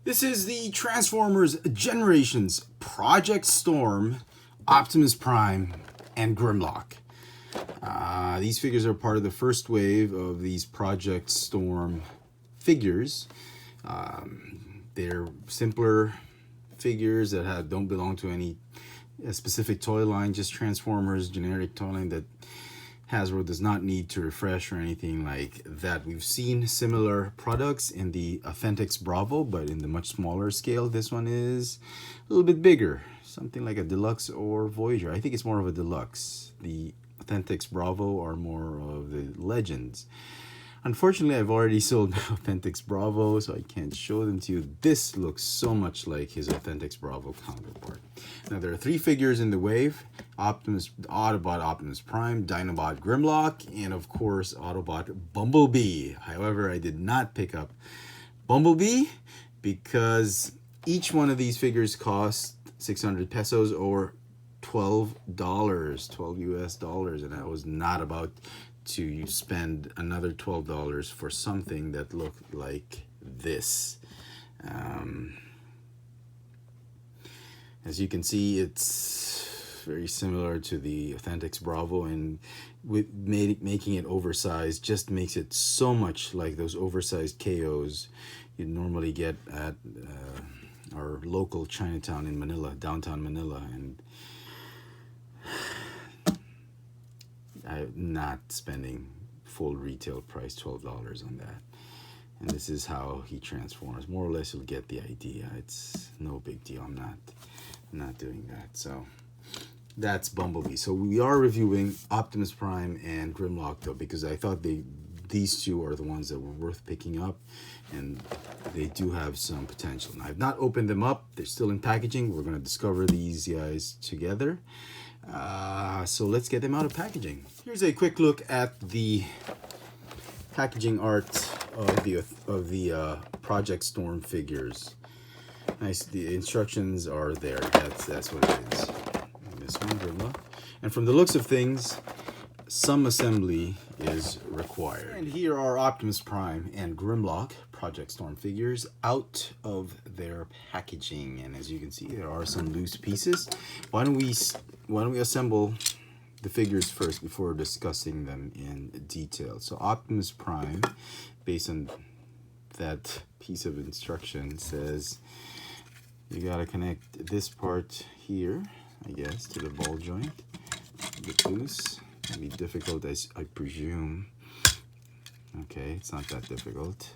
This is the Transformers Generations Project Storm, Optimus Prime, and Grimlock. These figures are part of the first wave of these Project Storm figures. They're simpler figures that don't belong to any specific toy line, just Transformers, generic toy line that Hasbro does not need to refresh or anything like that. We've seen similar products in the Authentics Bravo, but in the much smaller scale. This one is a little bit bigger, something like a Deluxe or Voyager. I think it's more of a Deluxe. The Authentics Bravo are more of the Legends. Unfortunately, I've already sold Authentics Bravo, so I can't show them to you. This looks so much like his Authentics Bravo counterpart. Now, there are 3 figures in the wave. Autobot Optimus Prime, Dinobot Grimlock, and of course, Autobot Bumblebee. However, I did not pick up Bumblebee because each one of these figures cost 600 pesos or $12, 12 US dollars, and I was not about to spend another $12 for something that looked like this. As you can see, it's very similar to the Authentics Bravo, and with making it oversized just makes it so much like those oversized KOs you'd normally get at our local Chinatown in Manila, downtown Manila, and I'm not spending full retail price $12 on that. And this is how he transforms. More or less, you'll get the idea. It's no big deal. I'm not doing that. So that's Bumblebee. So we are reviewing Optimus Prime and Grimlock, though, because I thought these two are the ones that were worth picking up, and they do have some potential. Now, I've not opened them up. They're still in packaging. We're going to discover these guys together. So let's get them out of packaging. Here's a quick look at the packaging art of the Project Storm figures. Nice. The instructions are there. That's what it is. This one, good luck. And from the looks of things, some assembly is required. And here are Optimus Prime and Grimlock Project Storm figures out of their packaging. And as you can see, there are some loose pieces. Why don't we assemble the figures first before discussing them in detail? So Optimus Prime, based on that piece of instruction, says you gotta connect this part here, I guess, to the ball joint. A bit loose. It'll be difficult, as I presume. Okay, it's not that difficult.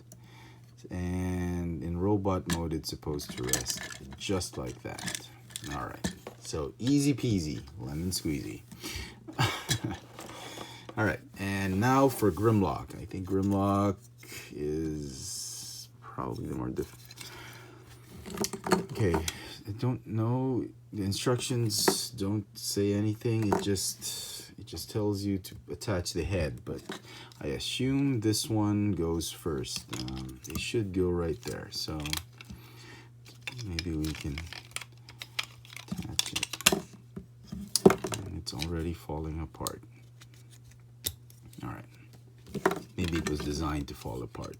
And in robot mode, it's supposed to rest just like that. All right, so easy peasy, lemon squeezy. All right, and now for Grimlock. I think Grimlock is probably the more difficult. Okay, I don't know. The instructions don't say anything. It just tells you to attach the head, but I assume this one goes first. It should go right there, so maybe we can attach it. And it's already falling apart. All right, maybe it was designed to fall apart.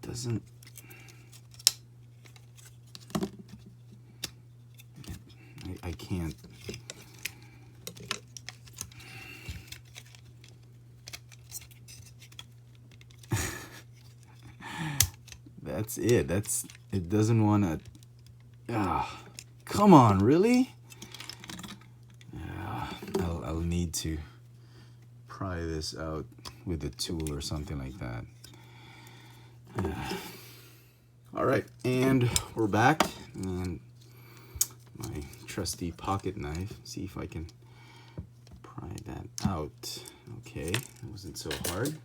Doesn't I can't. That's it. It doesn't want to. Come on, really? I'll need to pry this out with a tool or something like that. All right, and we're back, and my trusty pocket knife. See if I can pry that out. Okay, it wasn't so hard,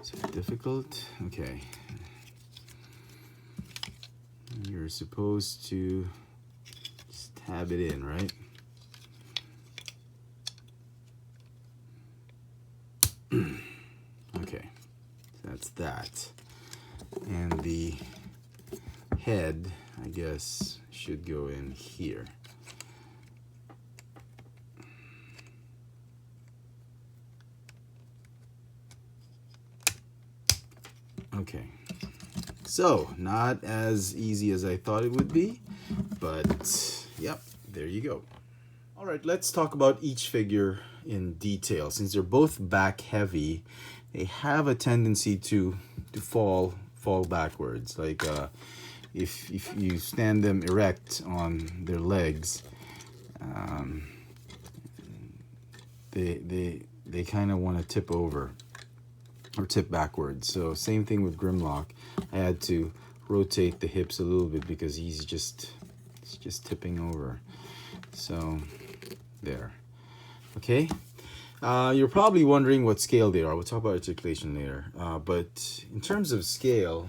so difficult. Okay, you're supposed to just tab it in, right? Okay, so that's that. And the head, I guess, should go in here. Okay, so not as easy as I thought it would be, but yep, there you go. All right, let's talk about each figure in detail. Since they're both back heavy, they have a tendency to fall backwards. Like if you stand them erect on their legs, they kind of want to tip over or tip backwards. So same thing with Grimlock. I had to rotate the hips a little bit because he's just tipping over. So there. Okay. You're probably wondering what scale they are. We'll talk about articulation later. But in terms of scale,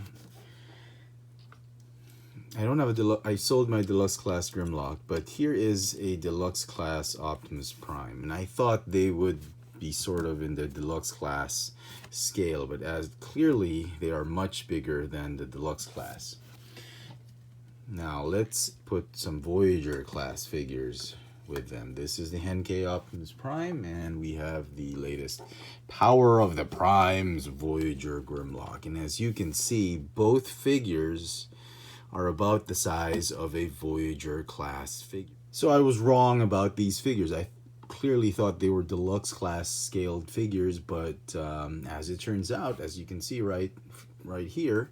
I don't have a deluxe. I sold my deluxe class Grimlock, but here is a deluxe class Optimus Prime, and I thought they would be sort of in the deluxe class scale, but as clearly they are much bigger than the deluxe class. Now let's put some Voyager class figures with them. This is the Henkei Optimus Prime, and we have the latest Power of the Primes Voyager Grimlock. And as you can see, both figures are about the size of a Voyager class figure. So I was wrong about these figures. I clearly thought they were deluxe class scaled figures, but as it turns out, as you can see right here,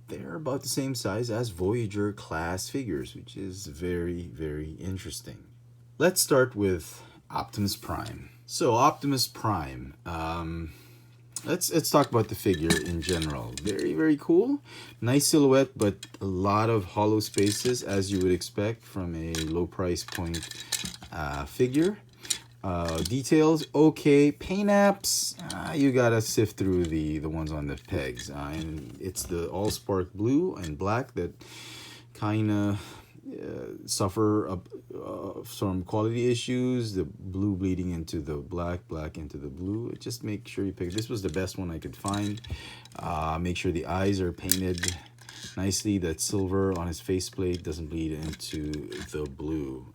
they're about the same size as Voyager class figures, which is very, very interesting. Let's start with Optimus Prime. So Optimus Prime, let's talk about the figure in general. Very, very cool. Nice silhouette, but a lot of hollow spaces, as you would expect from a low price point figure. Details, okay. Paint apps, you gotta sift through the ones on the pegs. And it's the all spark blue and black that kind of suffer some quality issues. The blue bleeding into the black, black into the blue. Just make sure you pick. This was the best one I could find. Make sure the eyes are painted nicely. That silver on his faceplate doesn't bleed into the blue.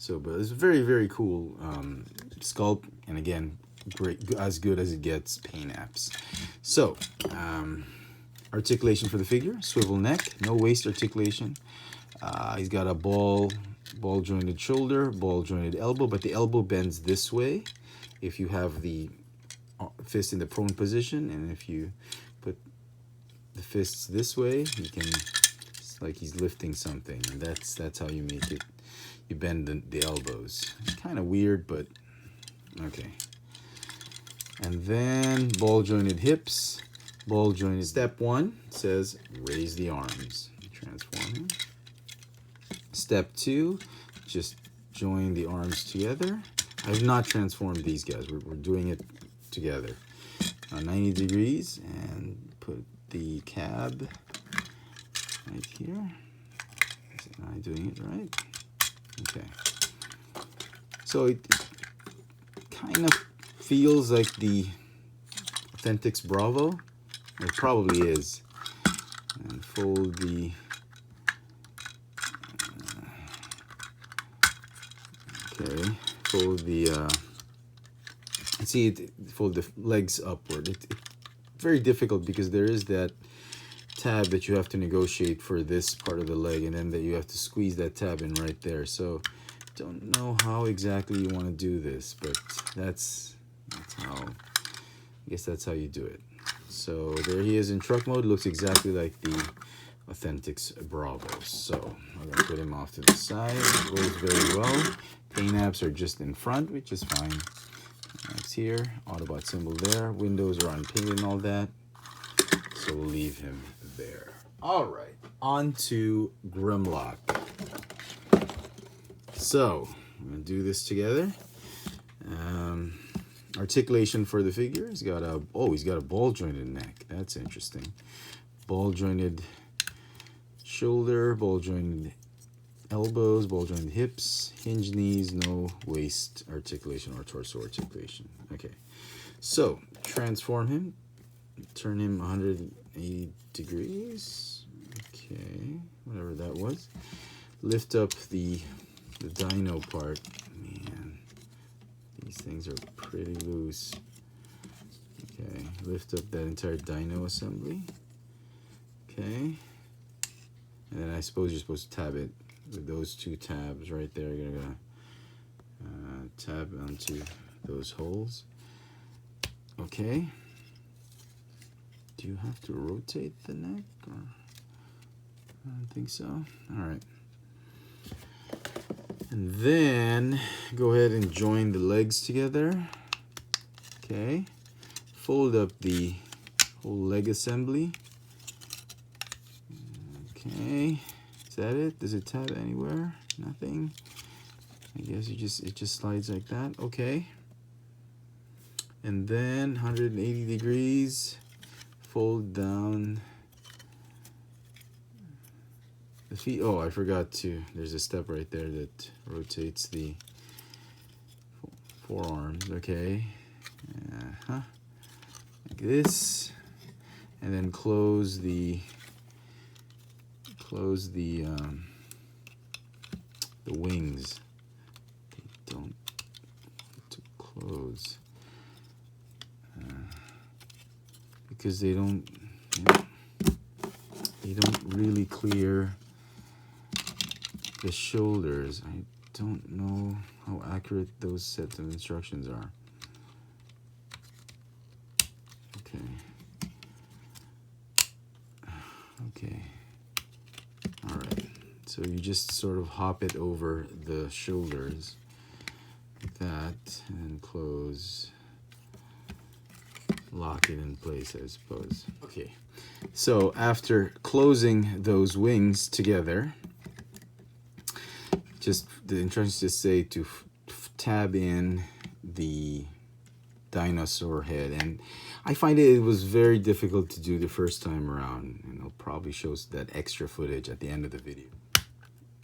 But it's very, very cool sculpt, and again, great, as good as it gets paint apps. So, articulation for the figure: swivel neck, no waist articulation. He's got a ball jointed shoulder, ball jointed elbow, but the elbow bends this way if you have the fist in the prone position, and if you put the fists this way, you can. It's like he's lifting something, and that's how you make it. You bend the elbows. It's kind of weird, but okay. And then ball jointed hips, ball jointed. Step 1 says raise the arms. Transform him. Step 2, just join the arms together. I've not transformed these guys. We're doing it together. 90 degrees, and put the cab right here. Am I doing it right? Okay, so it kind of feels like the Authentics Bravo. It probably is. And fold the fold the legs upward. It's very difficult because there is that tab that you have to negotiate for this part of the leg, and then that you have to squeeze that tab in right there. So don't know how exactly you want to do this, but that's how, I guess that's how you do it. So there he is in truck mode. Looks exactly like the Authentics Bravos. So I'm gonna put him off to the side. It goes very well. Paint apps are just in front, which is fine. That's here, Autobot symbol there. Windows are unpainted and all that. So we'll leave him there. All right, on to Grimlock. So I'm gonna do this together. Articulation for the figure. He's got a ball jointed neck. That's interesting. Ball jointed shoulder, ball jointed elbows, ball jointed hips, hinged knees, no waist articulation or torso articulation. Okay, so transform him. Turn him 180 degrees. Okay, whatever that was. Lift up the dino part. Man, these things are pretty loose. Okay, lift up that entire dyno assembly. Okay, and then I suppose you're supposed to tab it with those two tabs right there. You're gonna tab onto those holes. Okay. Do you have to rotate the neck? Or I don't think so. All right. And then go ahead and join the legs together. Okay. Fold up the whole leg assembly. Okay. Is that it? Does it tab anywhere? Nothing. I guess it just slides like that. Okay. And then 180 degrees. Fold down the feet. Oh, I forgot to. There's a step right there that rotates the forearms. Okay. Like this, and then close the wings. They don't want to close because they don't really clear the shoulders. I don't know how accurate those sets of instructions are. Okay. All right. So you just sort of hop it over the shoulders like that, and then close, lock it in place, I suppose. Okay. So after closing those wings together, just the instructions just say to tab in the dinosaur head, and I find it was very difficult to do the first time around, and I'll probably show that extra footage at the end of the video.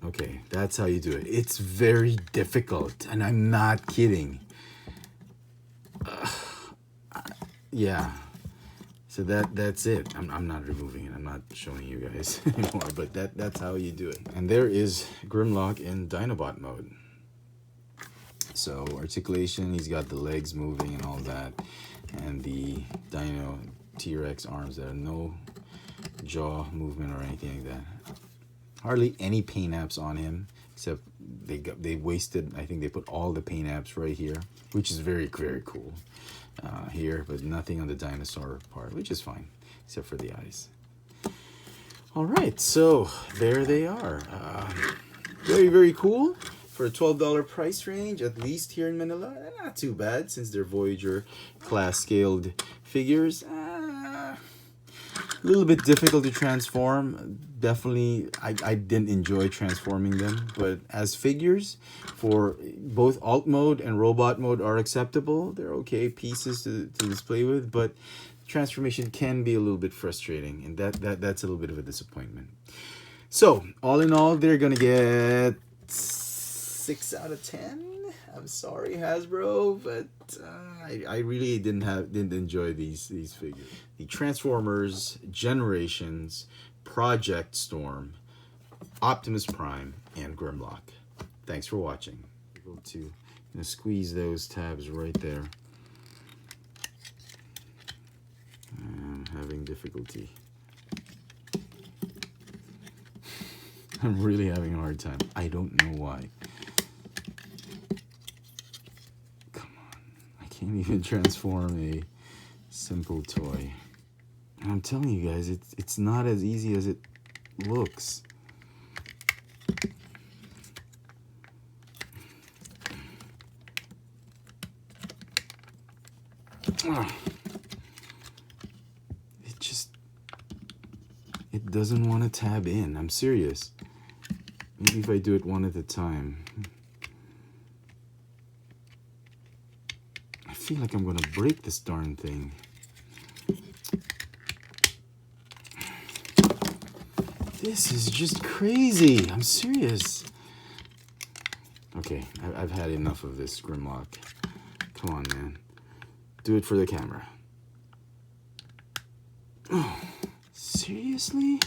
Okay, that's how you do it. It's very difficult, and I'm not kidding. Yeah, so that's it. I'm not removing it. I'm not showing you guys anymore, but that's how you do it. And there is Grimlock in Dinobot mode. So articulation, he's got the legs moving and all that, and the Dino T-Rex arms. There are no jaw movement or anything like that. Hardly any paint apps on him, except they wasted. I think they put all the paint apps right here, which is very cool here, but nothing on the dinosaur part, which is fine, except for the eyes. All right, so there they are. Very cool. For a $12 price range, at least here in Manila, not too bad since they're Voyager class scaled figures. A little bit difficult to transform. Definitely, I didn't enjoy transforming them, but as figures, for both alt mode and robot mode are acceptable. They're okay pieces to display with, but transformation can be a little bit frustrating, and that's a little bit of a disappointment. So, all in all, they're gonna get 6 out of 10. I'm sorry, Hasbro, but I really didn't enjoy these figures. The Transformers Generations, Project Storm, Optimus Prime, and Grimlock. Thanks for watching. Able to squeeze those tabs right there. I'm having difficulty. I'm really having a hard time. I don't know why. Can't even transform a simple toy. And I'm telling you guys, it's not as easy as it looks. It doesn't want to tab in. I'm serious. Maybe if I do it one at a time. I feel like I'm gonna break this darn thing. This is just crazy. I'm serious. Okay, I've had enough of this, Grimlock. Come on, man. Do it for the camera. Oh, seriously?